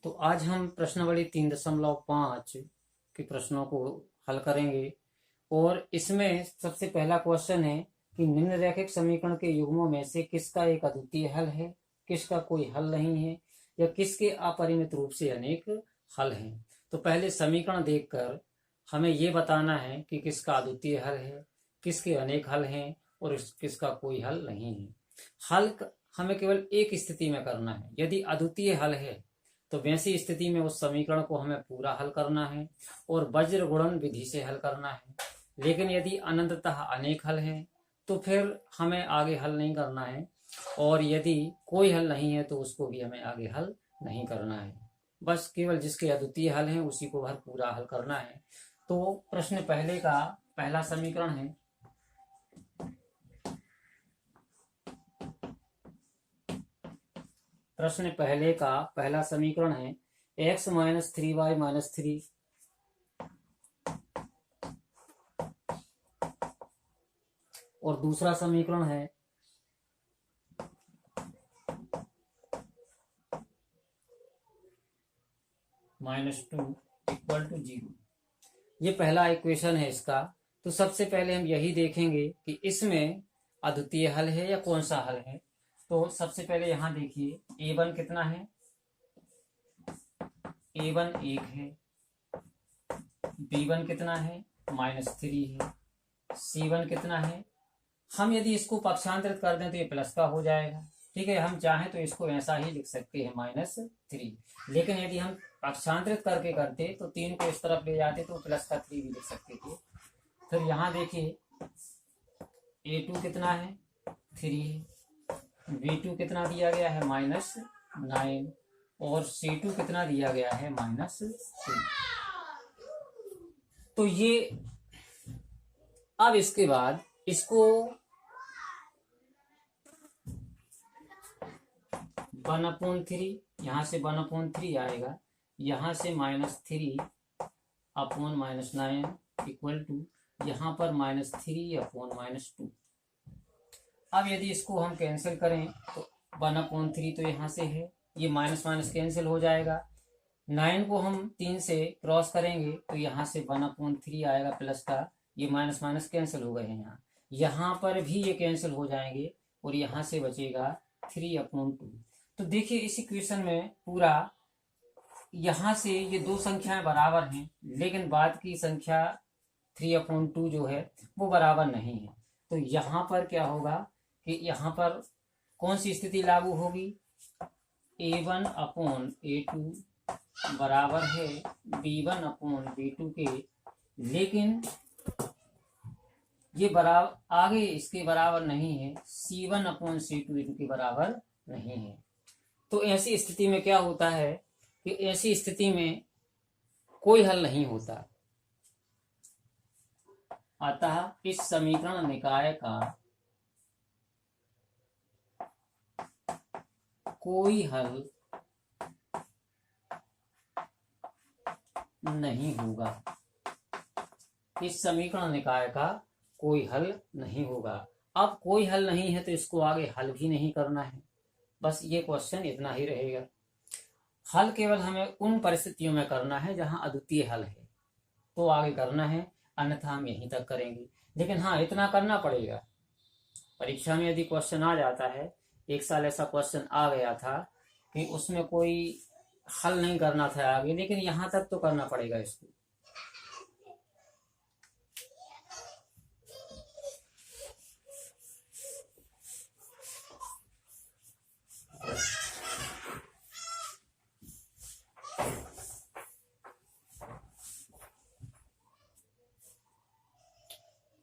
तो आज हम प्रश्नावली 3.5 के प्रश्नों को हल करेंगे। और इसमें सबसे पहला क्वेश्चन है कि निम्नरेखिक समीकरण के युग्मों में से किसका एक अद्वितीय हल है, किसका कोई हल नहीं है, या किसके अपरिमित रूप से अनेक हल हैं। तो पहले समीकरण देखकर हमें ये बताना है कि किसका अद्वितीय हल है, किसके अनेक हल हैं और किसका कोई हल नहीं है। हल हमें केवल एक स्थिति में करना है। यदि अद्वितीय हल है तो वैसी स्थिति में उस समीकरण को हमें पूरा हल करना है और वज्र गुणन विधि से हल करना है। लेकिन यदि अनंततः अनेक हल हैं तो फिर हमें आगे हल नहीं करना है, और यदि कोई हल नहीं है तो उसको भी हमें आगे हल नहीं करना है। बस केवल जिसके अद्वितीय हल हैं उसी को हर पूरा हल करना है। तो प्रश्न पहले का पहला समीकरण है प्रश्न पहले का पहला समीकरण है x माइनस 3y माइनस 3 और दूसरा समीकरण है -2 इक्वल टू 0। ये पहला इक्वेशन है इसका। तो सबसे पहले हम यही देखेंगे कि इसमें अद्वितीय हल है या कौन सा हल है। तो सबसे पहले यहां देखिए a1 कितना है, a1 1 है, b1 कितना है -3 है, c1 कितना है। हम यदि इसको पक्षांतरित कर दें तो ये प्लस का हो जाएगा, ठीक है। हम चाहें तो इसको ऐसा ही लिख सकते हैं -3, लेकिन यदि हम पक्षांतरित करके करते तो 3 को इस तरफ ले जाते तो प्लस का 3 भी लिख सकते थे। फिर यहाँ देखिए a2 कितना है 3 है, b2 कितना दिया गया है -9 और c2 कितना दिया गया है -3। तो ये अब इसके बाद इसको 1/3, यहां से 1/3 आएगा, यहां से -3 अपॉन -9 इक्वल टू यहां पर -3 अपॉन -2। अब यदि इसको हम कैंसिल करें तो 1/3 तो यहां से है, ये माइनस माइनस कैंसिल हो जाएगा। 9 को हम 3 से क्रॉस करेंगे तो यहाँ से 1/3 आएगा प्लस का, ये माइनस माइनस कैंसिल हो गए हैं। यहाँ पर भी ये कैंसिल हो जाएंगे और यहाँ से बचेगा 3/2। तो देखिए इस इक्वेशन में पूरा यहाँ से ये दो संख्याएं बराबर हैं, लेकिन बाद की संख्या 3/2 जो है वो बराबर नहीं है। तो यहाँ पर क्या होगा कि यहाँ पर कौन सी स्थिति लागू होगी, a1/a2 बराबर है b1/b2 के, लेकिन ये बराबर आगे इसके बराबर नहीं है, c1/c2 इनके बराबर नहीं है। तो ऐसी स्थिति में क्या होता है कि ऐसी स्थिति में कोई हल नहीं होता, अतः इस समीकरण निकाय का कोई हल नहीं होगा। इस समीकरण निकाय का कोई हल नहीं होगा। अब कोई हल नहीं है तो इसको आगे हल भी नहीं करना है, बस ये क्वेश्चन इतना ही रहेगा। हल केवल हमें उन परिस्थितियों में करना है जहां अद्वितीय हल है तो आगे करना है, अन्यथा हम यहीं तक करेंगे। लेकिन हाँ, इतना करना पड़ेगा, परीक्षा में यदि क्वेश्चन आ जाता है, एक साल ऐसा क्वेश्चन आ गया था कि उसमें कोई हल नहीं करना था आगे, लेकिन यहाँ तक तो करना पड़ेगा इसको।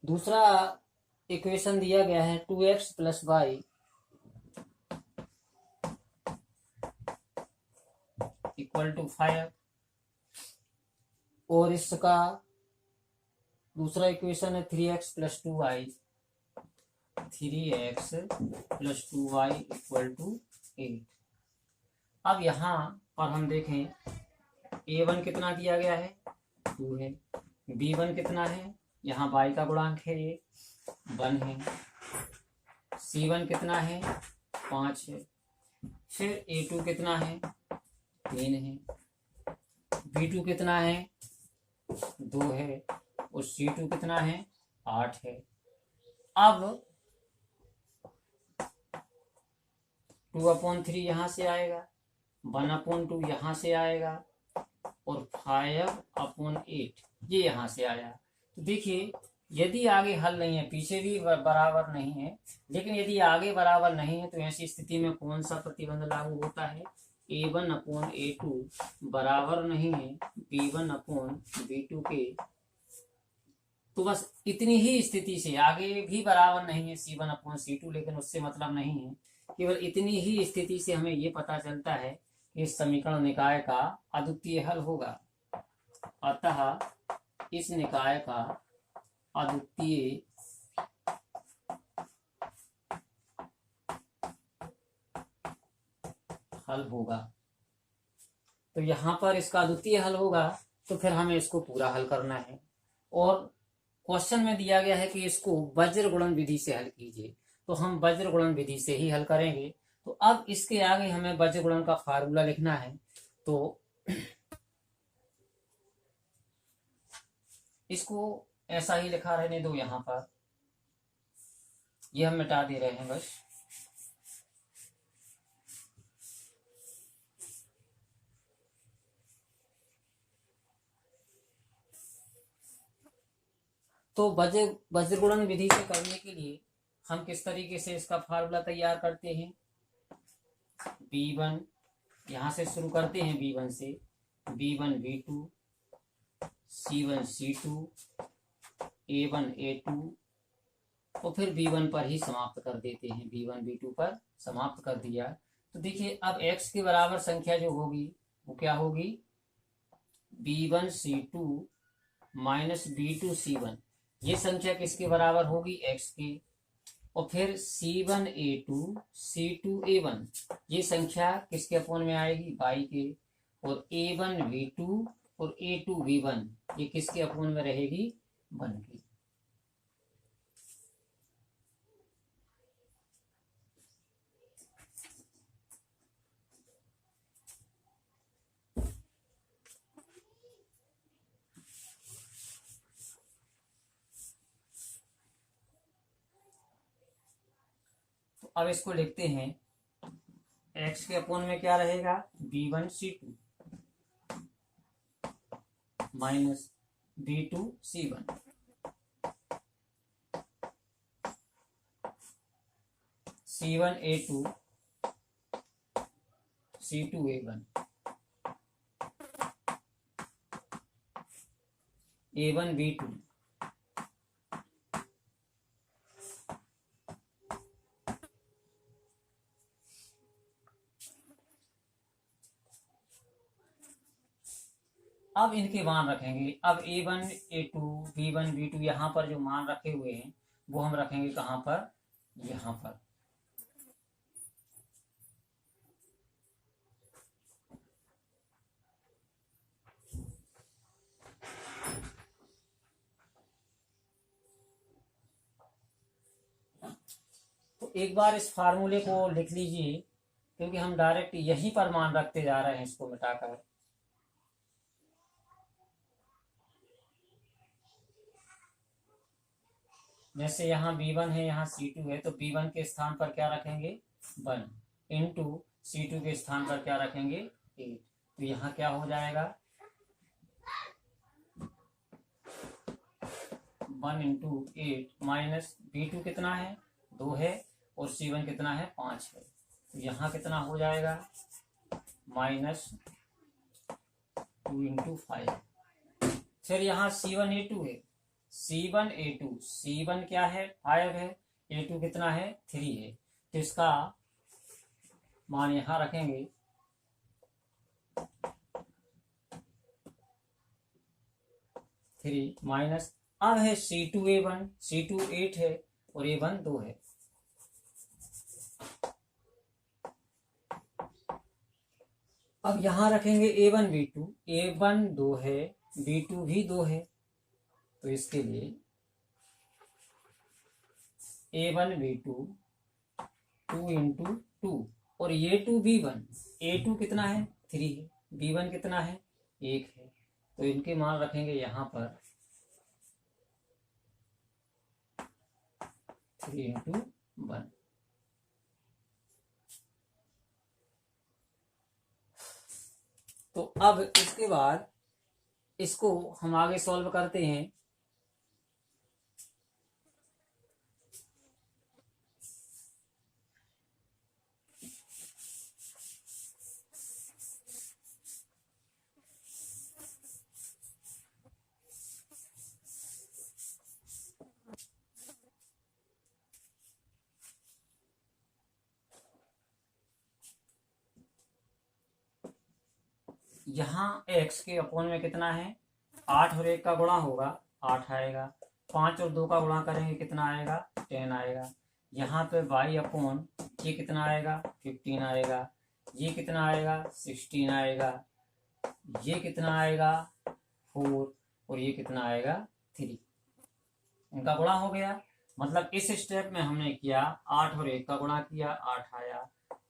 दूसरा इक्वेशन दिया गया है 2x + y = 5, और इसका दूसरा इक्वेशन है 3x + 2y = 8। अब यहाँ पर हम देखें a1 कितना दिया गया है 2 है, b1 कितना है, यहाँ y का गुणांक है ये 1 है, c1 कितना है 5 है, फिर a2 कितना है 3 है, B2 कितना है 2 है, और C2 कितना है 8 है। अब 2/3 यहां से आएगा, 1/2 यहां से आएगा, और 5/8 ये यहां से आया। तो देखिए यदि आगे हल नहीं है, पीछे भी बराबर नहीं है, लेकिन यदि आगे बराबर नहीं है तो ऐसी स्थिति में कौन सा प्रतिबंध लागू होता है, A1/A2 बराबर नहीं है B1/B2 के। तो बस इतनी ही स्थिति से, आगे भी बराबर नहीं है C1/C2, लेकिन उससे मतलब नहीं है, केवल इतनी ही स्थिति से हमें ये पता चलता है कि इस समीकरण निकाय का अद्वितीय हल होगा। अतः इस निकाय का अद्वितीय हल होगा। तो यहां पर इसका अद्वितीय हल होगा, तो फिर हमें इसको पूरा हल करना है। और क्वेश्चन में दिया गया है कि इसको वज्र गुणन विधि से हल कीजिए, तो हम वज्र गुणन विधि से ही हल करेंगे। तो अब इसके आगे हमें वज्र गुणन का फार्मूला लिखना है। तो इसको ऐसा ही लिखा रहने दो, यहां पर ये हम मिटा दे रहे हैं बस। तो वज्र गुणन विधि से करने के लिए हम किस तरीके से इसका फार्मूला तैयार करते हैं। B1 यहां से शुरू करते हैं, B1 से, B1/B2, C1/C2, A1/A2, और फिर B1 पर ही समाप्त कर देते हैं, B1/B2 पर समाप्त कर दिया। तो देखिए अब x के बराबर संख्या जो होगी वो क्या होगी, B1C2 माइनस B2C1, ये संख्या किसके बराबर होगी, x के। और फिर C1A2 C2A1, ये संख्या किसके अपोन में आएगी, y के। और A1V2 और A2V1, ये किसके अपोन में रहेगी, 1 की। तो अब इसको लिखते हैं, x के अपोन में क्या रहेगा, B1C2 minus B2C1, C1A2 C2A1, A1B2 अब इनके मान रखेंगे। अब A1 A2 B1 B2 यहाँ पर जो मान रखे हुए हैं वो हम रखेंगे कहाँ पर, यहाँ पर। तो एक बार इस फार्मूले को लिख लीजिए, क्योंकि हम डायरेक्ट यहीं पर मान रखते जा रहे हैं इसको मिटाकर। जैसे यहाँ B1 है, यहाँ C2 है, तो B1 के स्थान पर क्या रखेंगे, 1 इंटू C2 के स्थान पर क्या रखेंगे, 8। तो यहाँ क्या हो जाएगा, 1 इंटू 8 माइनस B2 कितना है, 2 है, और C1 कितना है, 5 है। तो यहाँ कितना हो जाएगा, माइनस 2 इंटू 5। फिर यहाँ C1A2 है, C1A2, C1 क्या है, 5 है, A2 कितना है, 3 है। तो इसका मान यहां रखेंगे, थ्री माइनस, अब है C2A1, C2 8 है और A1 2 है। अब यहां रखेंगे A1B2, A1 2 है, B2 भी 2 है, तो इसके लिए A1B2 2 इंटू 2 और A2B1, A2 कितना है, 3 है, b1 कितना है 1 है, तो इनके मान रखेंगे यहाँ पर 3/1। तो अब इसके बाद इसको हम आगे सॉल्व करते हैं। यहाँ x के अपोन में कितना है 8 और 1 का गुणा होगा 8 आएगा, 5 और 2 का गुणा करेंगे कितना आएगा 10 आएगा। यहाँ पे y अपोन ये कितना आएगा 15 आएगा, ये कितना आएगा 16 आएगा, ये कितना आएगा 4 और ये कितना आएगा 3। इनका गुणा हो गया। मतलब इस स्टेप में हमने किया 8 और 1 का गुणा किया 8 आया,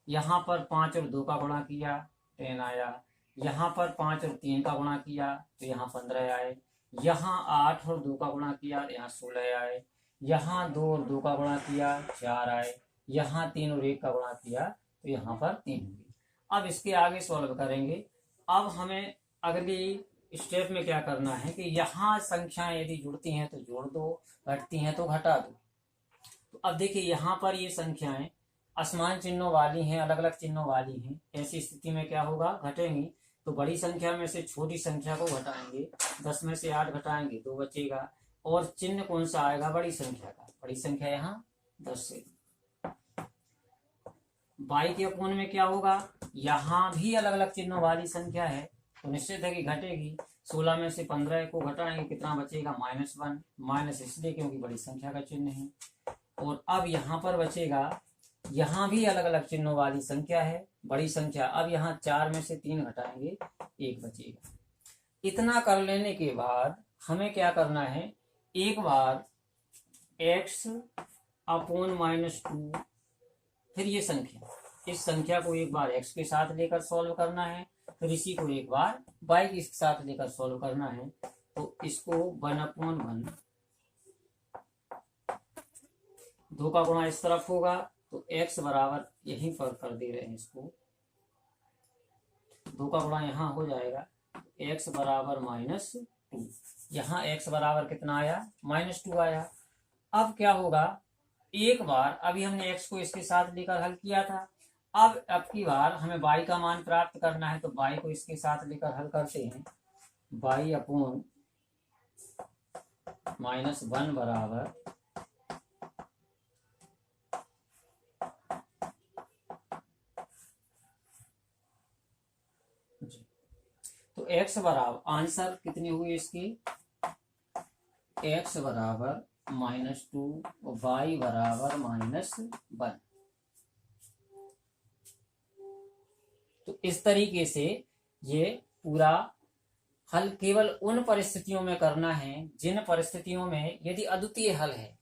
यहाँ पर 5 और 2 का गुणा किया 10 आया, यहाँ पर 5 और 3 का गुणा किया तो यहाँ 15 आए, यहाँ 8 और 2 का गुणा किया यहाँ 16 आए, यहाँ 2 और 2 का गुणा किया 4 आए, यहाँ 3 और 1 का गुणा किया तो यहाँ पर 3 होगी। अब इसके आगे सॉल्व करेंगे। अब हमें अगली स्टेप में क्या करना है कि यहाँ संख्याएं यदि जुड़ती हैं तो जोड़ दो, घटती हैं तो घटा दो। तो अब देखिए यहाँ पर ये संख्याएं असमान चिन्हों वाली हैं, अलग अलग चिन्हों वाली हैं। ऐसी स्थिति में क्या होगा घटेंगी, तो बड़ी संख्या में से छोटी संख्या को घटाएंगे, 10 में से 8 घटाएंगे 2 बचेगा, और चिन्ह कौन सा आएगा बड़ी संख्या का, बड़ी संख्या यहाँ 10 से। y के अपोन में क्या होगा, यहाँ भी अलग अलग चिन्हों वाली संख्या है तो निश्चित है कि घटेगी। 16 में से 15 को घटाएंगे कितना बचेगा -1, माइनस इसलिए क्योंकि बड़ी संख्या का चिन्ह है। और अब यहाँ पर बचेगा, यहाँ भी अलग अलग चिन्हों वाली संख्या है बड़ी संख्या। अब यहाँ 4 में से 3 घटाएंगे 1 बचेगा। इतना कर लेने के बाद हमें क्या करना है, एक बार x अपोन -2, फिर ये संख्या, इस संख्या को एक बार x के साथ लेकर सॉल्व करना है, फिर इसी को एक बार y के साथ लेकर सॉल्व करना है। तो इसको 1/1, 2 का गुणा इस तरफ होगा तो x बराबर यहीं पर कर दे रहे हैं इसको, 2 का गुणा यहाँ हो जाएगा तो x बराबर -2। यहाँ x बराबर कितना आया -2 आया। अब क्या होगा, एक बार अभी हमने x को इसके साथ लेकर हल किया था, अब की बार हमें y का मान प्राप्त करना है तो y को इसके साथ लेकर हल करते हैं। y अपोन -1 बराबर तो x बराबर, आंसर कितनी हुई इसकी, x बराबर -2 और y बराबर -1। तो इस तरीके से ये पूरा हल केवल उन परिस्थितियों में करना है जिन परिस्थितियों में यदि अद्वितीय हल है,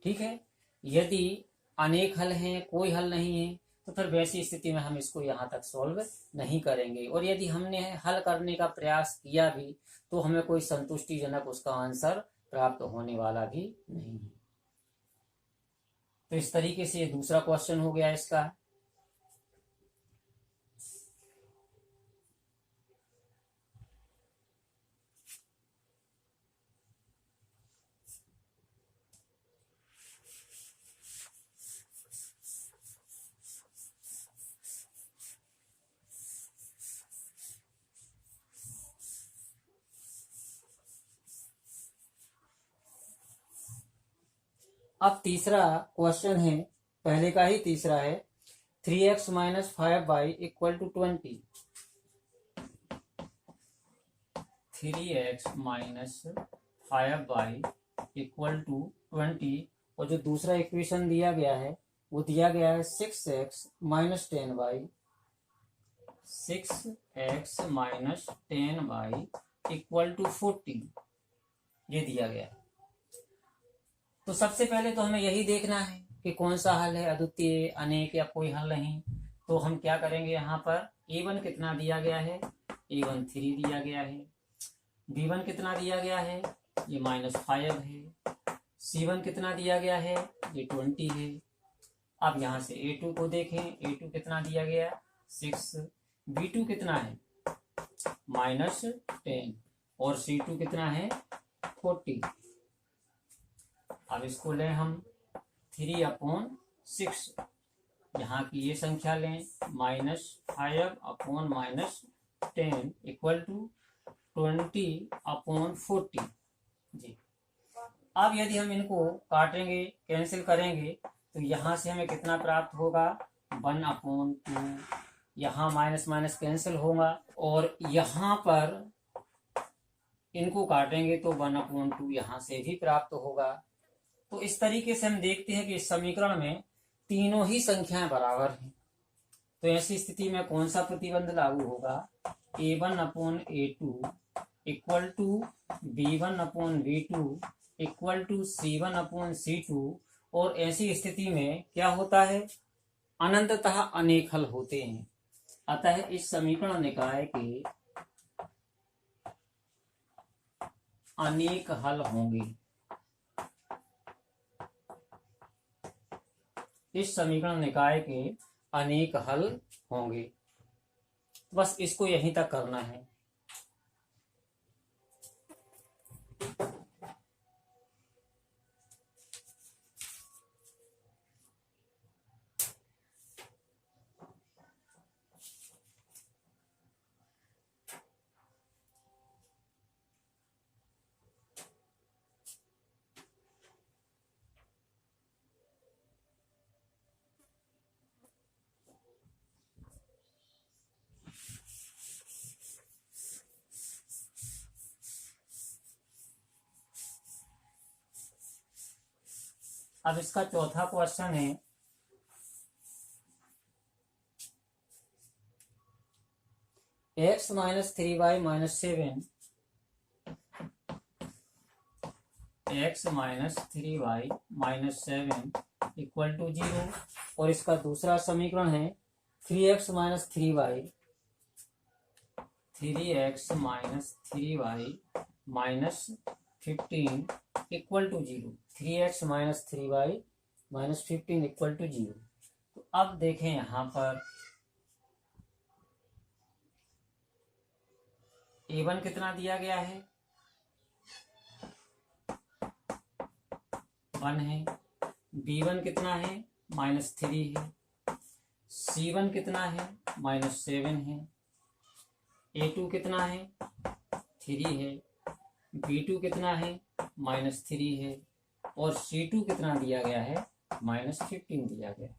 ठीक है। यदि अनेक हल हैं, कोई हल नहीं है, तो फिर वैसी स्थिति में हम इसको यहाँ तक सॉल्व नहीं करेंगे। और यदि हमने हल करने का प्रयास किया भी तो हमें कोई संतुष्टिजनक उसका आंसर प्राप्त होने वाला भी नहीं है। तो इस तरीके से दूसरा क्वेश्चन हो गया इसका। अब तीसरा क्वेश्चन है, पहले का ही तीसरा है, 3x - 5y = 20। 3x - 5y = 20। और जो दूसरा इक्वेशन दिया गया है वो दिया गया है 6x - 10y, 6x - 10y = 40, ये दिया गया है। तो सबसे पहले तो हमें यही देखना है कि कौन सा हल है, अद्वितीय, अनेक या कोई हल नहीं। तो हम क्या करेंगे, यहाँ पर a1 कितना दिया गया है, A1 3 दिया गया है, B1 कितना दिया गया है, ये -5 है, C1 कितना दिया गया है, ये 20 है। अब यहाँ से A2 को देखें, A2 कितना दिया गया, 6, B2 कितना है, -10 और C2 कितना है, 40। अब इसको लें हम 3/6, यहाँ की ये संख्या लें -5/-10 इक्वल टू 20/40 जी। अब यदि हम इनको काटेंगे, कैंसिल करेंगे, तो यहाँ से हमें कितना प्राप्त होगा, 1/2। यहाँ माइनस माइनस कैंसिल होगा और यहाँ पर इनको काटेंगे तो 1/2 यहाँ से भी प्राप्त होगा। तो इस तरीके से हम देखते हैं कि इस समीकरण में तीनों ही संख्याएं बराबर हैं। तो ऐसी स्थिति में कौन सा प्रतिबंध लागू होगा, A1/A2 equal to B1/B2 equal to C1/C2। और ऐसी स्थिति में क्या होता है, अनंततः अनेक हल होते हैं। अतः इस समीकरण निकाय के अनेक हल होंगे। इस समीकरण निकाय के अनेक हल होंगे। बस इसको यहीं तक करना है। अब इसका चौथा क्वेश्चन है, x - 3y - 7 x - 3y - 7 equal to 0। और इसका दूसरा समीकरण है 3x - 3y 15 equal to 0। 3x - 3y - 15 equal to 0। तो अब देखें यहाँ पर A1 कितना दिया गया है, 1 है, B1 कितना है, -3 है, C1 कितना है, -7 है, A2 कितना है, 3 है, B2 कितना है, -3 है और C2 कितना दिया गया है, -15 दिया गया है।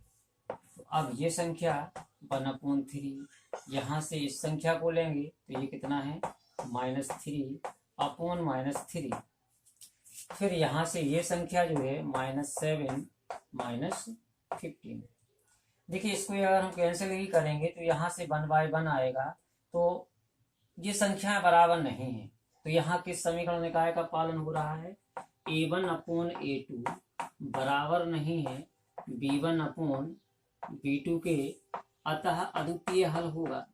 तो अब ये संख्या 1/3, यहाँ से इस संख्या को लेंगे तो ये कितना है, -3/-3। फिर यहाँ से ये संख्या जो है -7 -15। देखिए इसको अगर हम कैंसिल ही करेंगे तो यहाँ से 1/1 आएगा, तो ये संख्याएं बराबर नहीं है। तो यहाँ किस समीकरण निकाय का पालन हो रहा है, A1/A2 बराबर नहीं है B1/B2 के, अतः अद्वितीय हल होगा।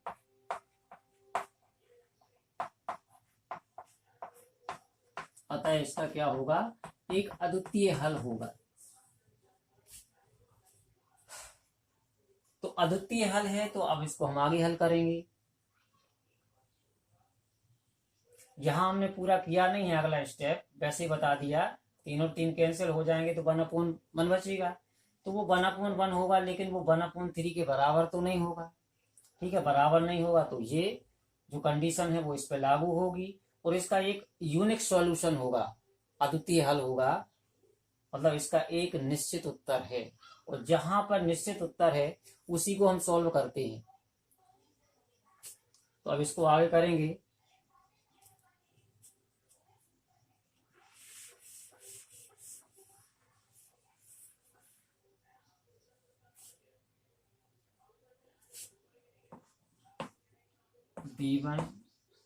अतः इसका क्या होगा, एक अद्वितीय हल होगा। तो अद्वितीय हल है तो अब इसको हम आगे हल करेंगे। यहां हमने पूरा किया नहीं है, अगला स्टेप वैसे ही बता दिया। तीनों तीन कैंसिल हो जाएंगे तो 1/1 बचेगा। तो वो 1/1 होगा, लेकिन वो 1/3 के बराबर तो नहीं होगा। ठीक है, बराबर नहीं होगा तो ये जो कंडीशन है वो इस पे लागू होगी और इसका एक यूनिक सॉल्यूशन होगा, अद्वितीय हल होगा। मतलब इसका एक निश्चित उत्तर है और जहां पर निश्चित उत्तर है उसी को हम सॉल्व करते हैं। तो अब इसको आगे करेंगे। B1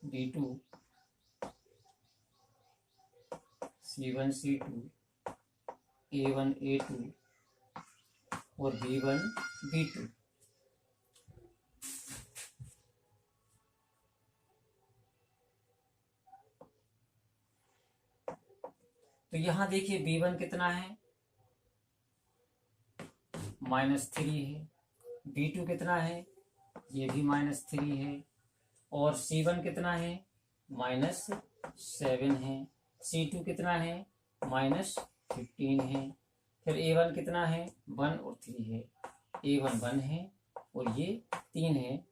B2 C1 C2 A1 A2 और B1 B2। तो यहाँ देखिए b1 कितना है, -3 है, b2 कितना है, ये भी -3 है, और c1 कितना है, -7 है, c2 कितना है, -15 है, फिर a1 कितना है, 1 और 3 है, a1 1 है और ये 3 है,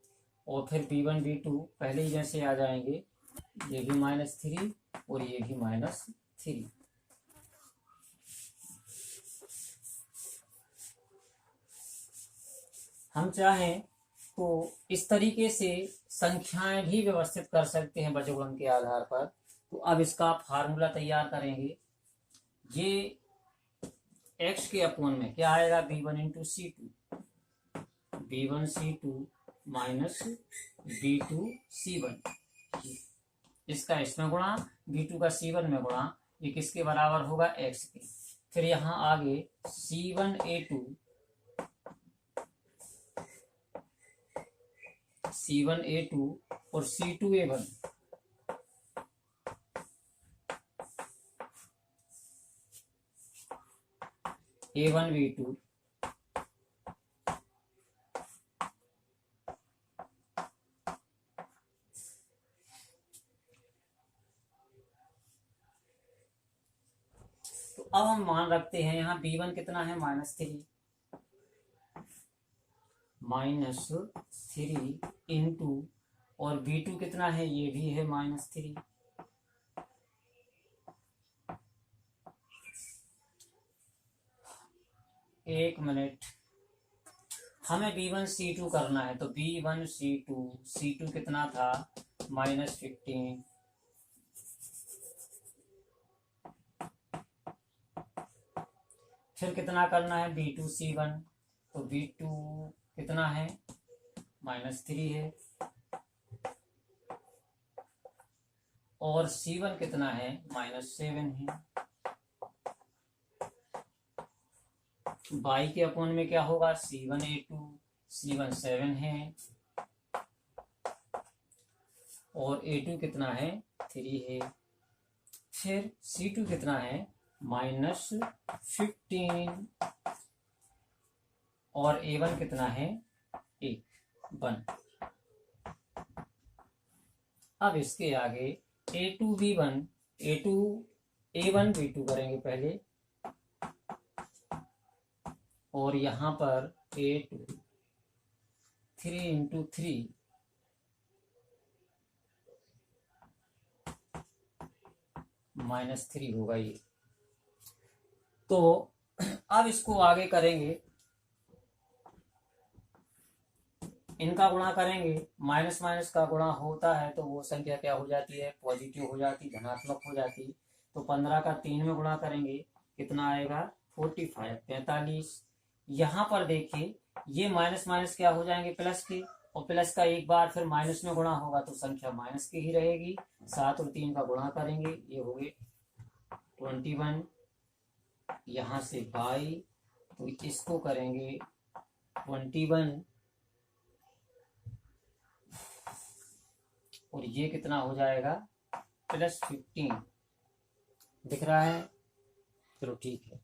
और फिर b1 b2 पहले ही जैसे आ जाएंगे, ये भी -3 और ये भी -3। हम चाहें तो इस तरीके से संख्याएं भी व्यवस्थित कर सकते हैं बजगुणन के आधार पर। तो अब इसका फार्मूला तैयार करेंगे। ये x के अपोन में क्या आएगा, b1 into c2, b1 c2 minus b2 c1, इसका इसमें गुणा, b2 का c1 में गुणा, ये किसके बराबर होगा, x के। फिर यहाँ आगे c1a2 और c2a1, a1 b2 तो अब हम मान रखते हैं यहाँ b1 कितना है, -3 इंटू, और b2 कितना है, ये भी है -3। एक मिनट, हमें b1 c2 करना है, तो b1 c2 कितना था, -15, फिर कितना करना है, b2 c1, तो b2 कितना है, -3 है, और c1 कितना है, -7 है। बाई के अपोन में क्या होगा, c1a2, c1 7 है, और a2 कितना है, 3 है, फिर c2 कितना है, -15, और a1 कितना है, 1। अब इसके आगे a1 b2 करेंगे पहले, और यहाँ पर a2 3 इंटू 3 -3 होगा ये। तो अब इसको आगे करेंगे, इनका गुणा करेंगे, माइनस माइनस का गुणा होता है तो वो संख्या क्या हो जाती है, पॉजिटिव हो जाती, धनात्मक हो जाती। तो 15 का 3 में गुणा करेंगे, कितना आएगा, 45, 45। यहाँ पर देखिए ये माइनस माइनस क्या हो जाएंगे, प्लस के, और प्लस का एक बार फिर माइनस में गुणा होगा तो संख्या माइनस की ही रहेगी। 7 और 3 का गुणा करेंगे, ये हो गए 21, यहाँ से 22, तो इसको करेंगे 21, और ये कितना हो जाएगा, +15, दिख रहा है। चलो ठीक है।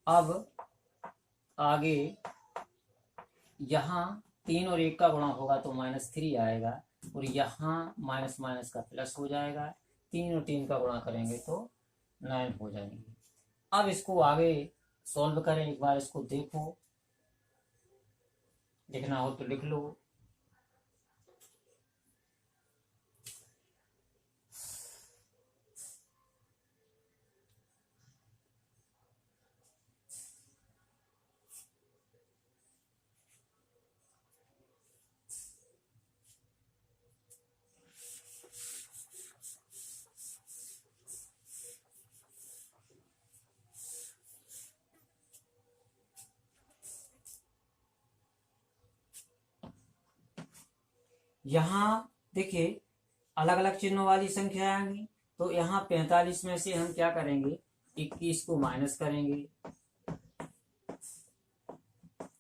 अब आगे यहाँ 3 और 1 का गुणा होगा तो -3 आएगा, और यहाँ माइनस माइनस का प्लस हो जाएगा। 3 और 3 का गुणा करेंगे तो 9 हो जाएंगे। अब इसको आगे सॉल्व करें, एक बार इसको देखो, लिखना हो तो लिख लो। यहाँ देखिए अलग अलग चिन्हों वाली संख्या आएंगी, तो यहाँ 45 में से हम क्या करेंगे, 21 को माइनस करेंगे,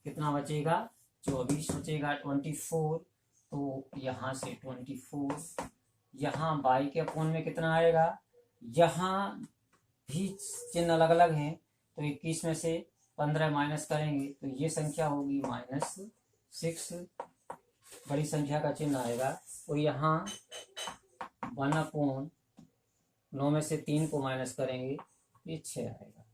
कितना बचेगा, 24 बचेगा, 24। तो यहाँ से 24, यहाँ बाई के अपोन में कितना आएगा, यहाँ भी चिन्ह अलग अलग हैं, तो 21 में से 15 माइनस करेंगे तो ये संख्या होगी -6, बड़ी संख्या का चिन्ह आएगा। और यहाँ 1/9 में से 3 को माइनस करेंगे, ये 6 आएगा।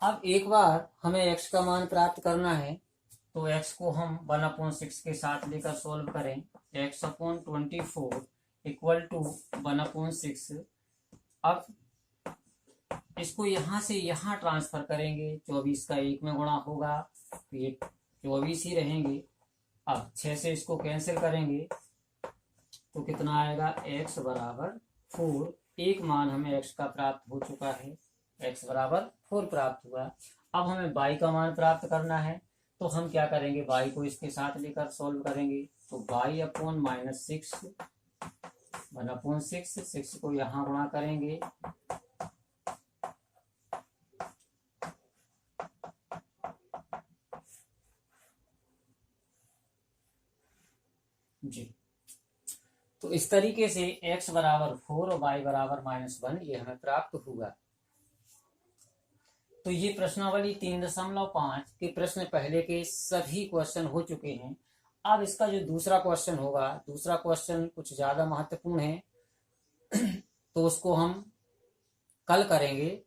अब एक बार हमें x का मान प्राप्त करना है, तो x को हम 1/6 के साथ लेकर सोल्व करें। x/24 equal to 1/6। अब इसको यहां से यहां ट्रांसफर करेंगे, 24 का 1 में गुणा होगा तो ये 24 ही रहेंगे। अब 6 से इसको कैंसिल करेंगे तो कितना आएगा, x बराबर 4। एक मान हमें x का प्राप्त हो चुका है, x बराबर 4 प्राप्त हुआ। अब हमें y का मान प्राप्त करना है, तो हम क्या करेंगे, y को इसके साथ लेकर सॉल्व करेंगे। तो y/-6 1/6, 6 को यहाँ गुणा करेंगे जी। तो इस तरीके से x बराबर 4 और y बराबर -1 ये हमें प्राप्त हुआ। तो ये प्रश्नावली 3.5 के प्रश्न पहले के सभी क्वेश्चन हो चुके हैं। अब इसका जो दूसरा क्वेश्चन होगा, दूसरा क्वेश्चन कुछ ज्यादा महत्वपूर्ण है, तो उसको हम कल करेंगे।